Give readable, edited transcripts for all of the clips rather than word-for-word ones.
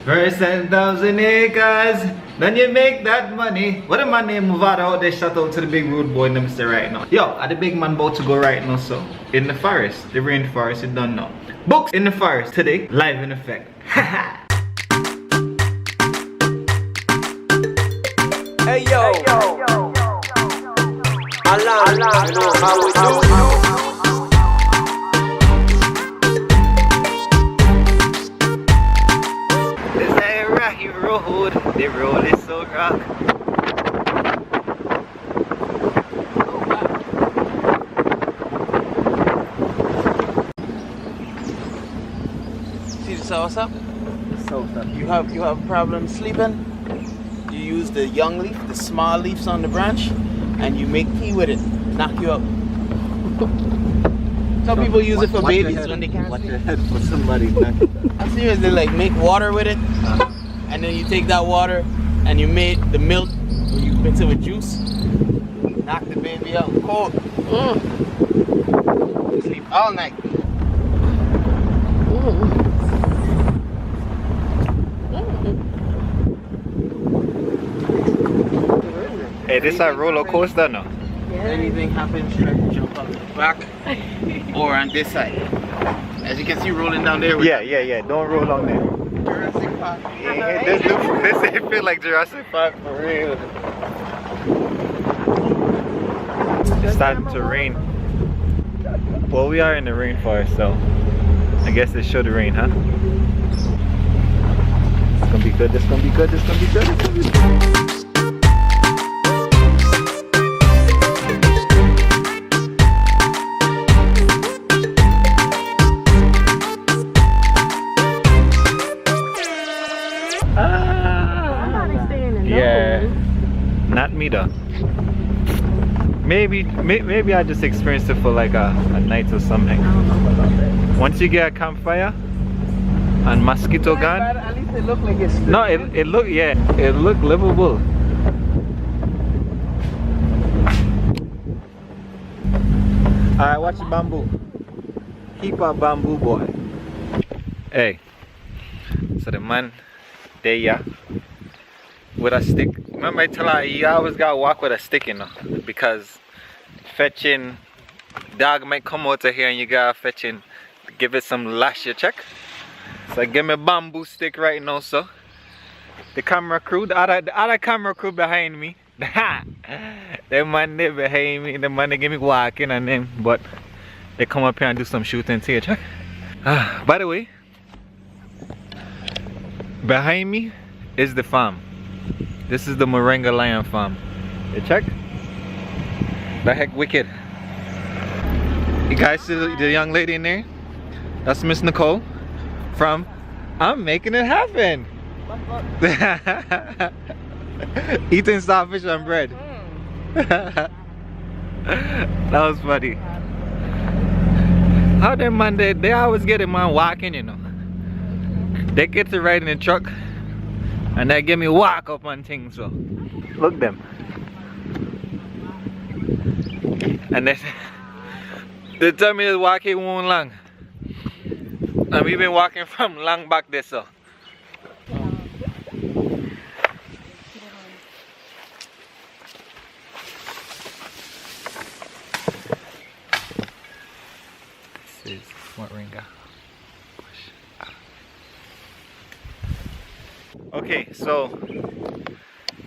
First 10,000 acres, then you make that money. What am I name Muvada out there? Shout out to the big rude boy them say right now. Yo, are the big man about to go right now, so in the forest, the rainforest, you don't know. Books in the forest today, live in effect. Hey yo, Alann, you know how we do. This is a rocky road, the road is so rock. See the sauce up? You have problems sleeping? You use the young leaf, the small leaves on the branch, and you make tea with it. Knock you up. Some people use it for babies when they can't Watch sleep. your head for somebody knocking. I'm serious, they like make water with it, and then you take that water and you make the milk, or you mix it with juice, knock the baby out cold. Sleep all night. Hey, this is a roller coaster now. Anything happens, try to jump on the back or on this side. As you can see, rolling down there. Yeah. Don't roll on there. Jurassic Park. Yeah, this ain't feel like Jurassic Park for real. It's starting to rain. Well, we are in the rainforest, so I guess it should rain, huh? It's gonna be good. This gonna be good. This gonna be good. This gonna be good. Yeah, not me though. Maybe I just experienced it for like a night or something. Once you get a campfire and mosquito gun. At least it looked like it's. No, it looked livable. Alright, watch the bamboo. Keep our bamboo, boy. Hey, so the man there, yeah, with a stick. Remember I tell her you always gotta walk with a stick, you know, because fetching dog might come out of here and you gotta fetching, give it some lash, you check. So I give me a bamboo stick right now, so the camera crew, the other camera crew behind me, the man there behind me, the man they give me walking and them, but they come up here and do some shooting too, check. By the way, behind me is the farm. This is the Moringa lion farm. You check? The heck wicked. You guys see the young lady in there? That's Miss Nicole from I'm Making It Happen. Eating starfish and bread. That was funny. How them man, they always get a man walking, you know. They get to ride in the truck and they give me walk up on things, so look them. And they tell me to walk it one long. And we've been walking from long back there, so. This is Moringa. Okay, so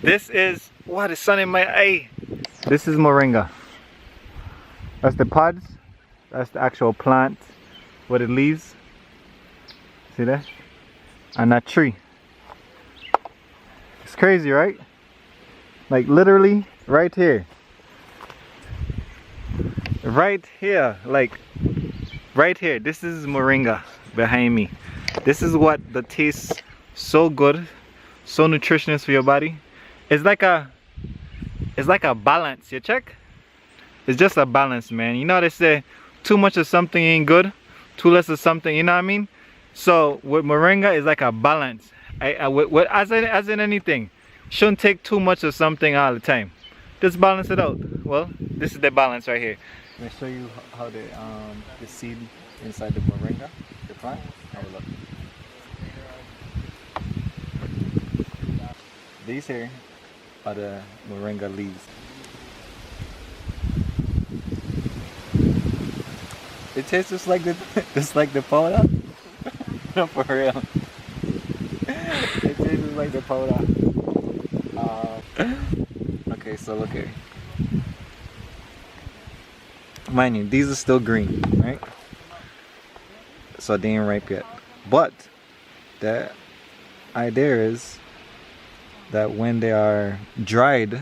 this is what is sun in my eye. This is Moringa. That's the pods. That's the actual plant with the leaves. See that? And that tree. It's crazy, right? Like literally right here. Right here, like right here. This is Moringa behind me. This is what the tastes so good, so nutritious for your body. It's like a balance, you check? It's just a balance, man. You know how they say too much of something ain't good, too less of something, you know what I mean? So with Moringa, it's like a balance. As in anything, shouldn't take too much of something all the time. Just balance it out. Well, this is the balance right here. Let me show you how the seed inside the Moringa, the plant. Have a look. These here are the moringa leaves. It tastes just like the powder. No, for real. It tastes just like the powder. Okay, so look here. Mind you, these are still green, right? So they ain't ripe yet. But the idea is that when they are dried,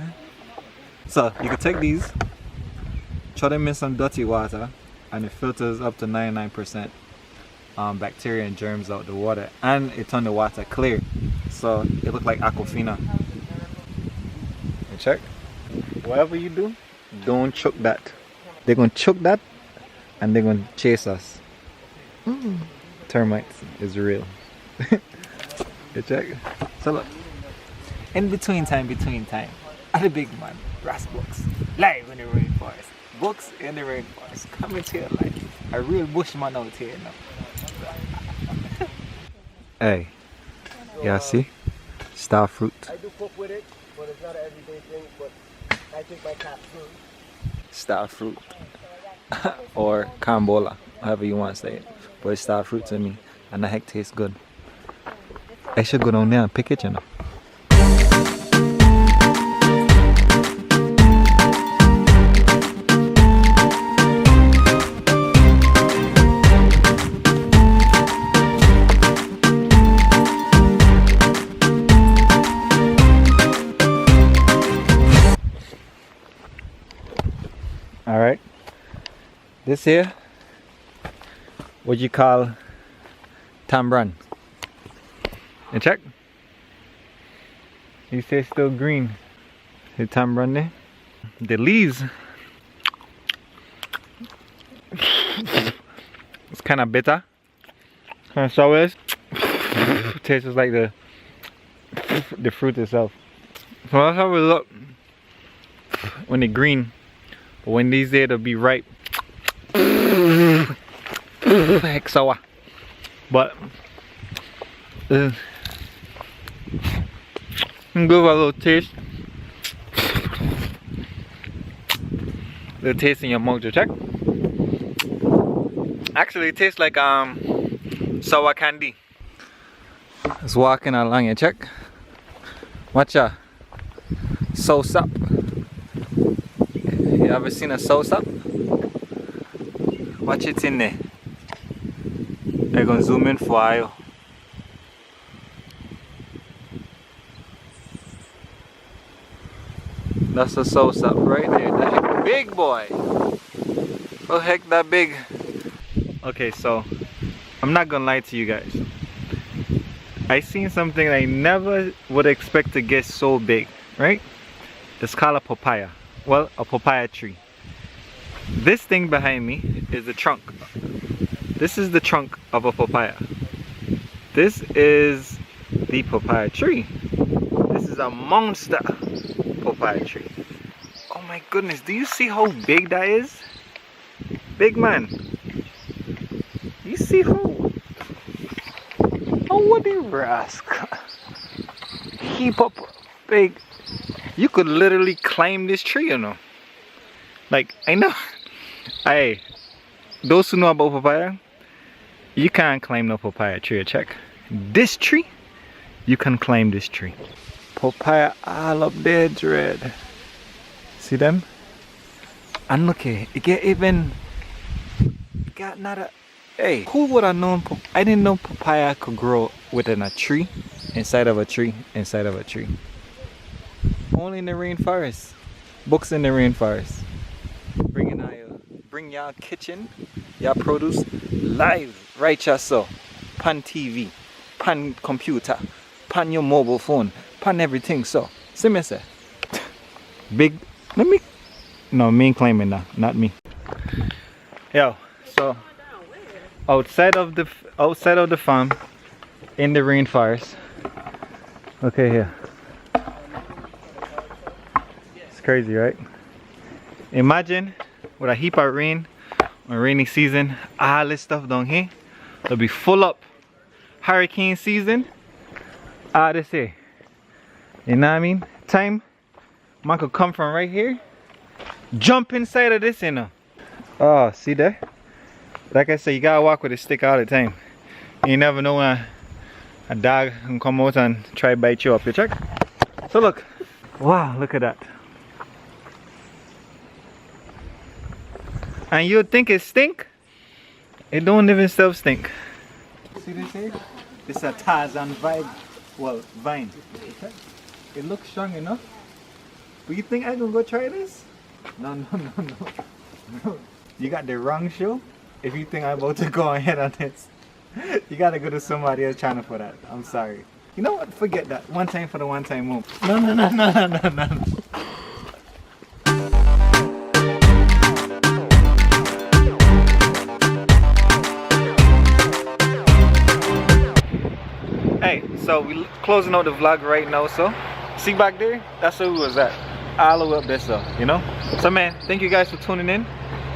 so you can take these, throw them in some dirty water, and it filters up to 99% bacteria and germs out the water, and it turns the water clear, so it looks like aquafina. You check. Whatever you do, don't choke that. They're gonna choke that, and they're gonna chase us. Termites is real. You check. So look. In between time, I'm the big man, Ras Books, live in the rainforest. Books in the rainforest, coming to your life. A real bushman out here now. Hey, yeah, see? Star fruit. I do cook with it, but it's not an everyday thing, but I take my capsule. Star fruit. Or cambola, however you want to say it. But it's star fruit to me, and the heck tastes good. I should go down there and pick it, you know. Alright, this here, what you call tambran. And check. You say it's still green. The tambran there. The leaves, it's kind of bitter, kind of sour. Tastes like the fruit itself. So that's how it look when they're green. But when these there to be ripe, heck sour. But give a little taste. Little taste in your mouth to check. Actually, it tastes like sour candy. Just walking along and check. Watch out. Sauce up. You ever seen a sauce up? Watch it in there. They're gonna zoom in for you. That's a sauce up right there. That big boy. Oh heck, that big. Okay, so I'm not gonna lie to you guys. I seen something I never would expect to get so big, right? It's called a papaya. Well, a papaya tree. This thing behind me is the trunk. This is the trunk of a papaya. This is the papaya tree. This is a monster papaya tree. Oh my goodness, do you see how big that is? Big man. You see how what the rascal? Heap up big. You could literally climb this tree, you know. Like, I know. Hey, those who know about papaya, you can't climb no papaya tree. Check. This tree, you can climb this tree. Papaya all up there, dread. See them? And look here, it get even. Got not a. Hey, who would have known? I didn't know papaya could grow within a tree, inside of a tree, inside of a tree. Only in the rainforest. Books in the rainforest. Bring y'all kitchen, y'all produce live, right here so. Pan TV, pan computer, pan your mobile phone, pan everything so. See me say. Big, let me, no, me ain't claiming that, not me. Yo, so outside of the farm, in the rainforest. Okay, here. It's crazy, right? Imagine with a heap of rain on rainy season, all this stuff down here, it'll be full up. Hurricane season, all this here, You know what I mean? Time, man could come from right here, jump inside of this, you know. Oh, see there? Like I said, you gotta walk with a stick all the time. You never know when a dog can come out and try to bite you up. You check? So look. Wow, look at that. And you'd think it stink? It don't even self stink. See this here? It's a Tarzan vibe. Well, vine. It looks strong enough. But you think I'm gonna go try this? No. You got the wrong show. If you think I'm about to go ahead on this, you gotta go to somebody else channel for that. I'm sorry. You know what? Forget that. One time for the one time move. No. Hey, so we closing out the vlog right now, so see back there? That's where we was at. All the way up there, so you know? So man, thank you guys for tuning in.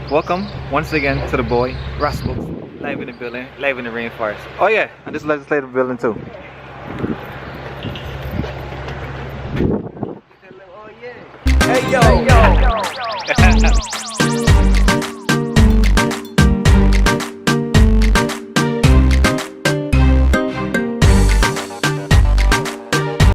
Welcome once again to the boy, Ras Bookie, live in the building, live in the rainforest. Oh yeah, and this legislative building too. Hey yo,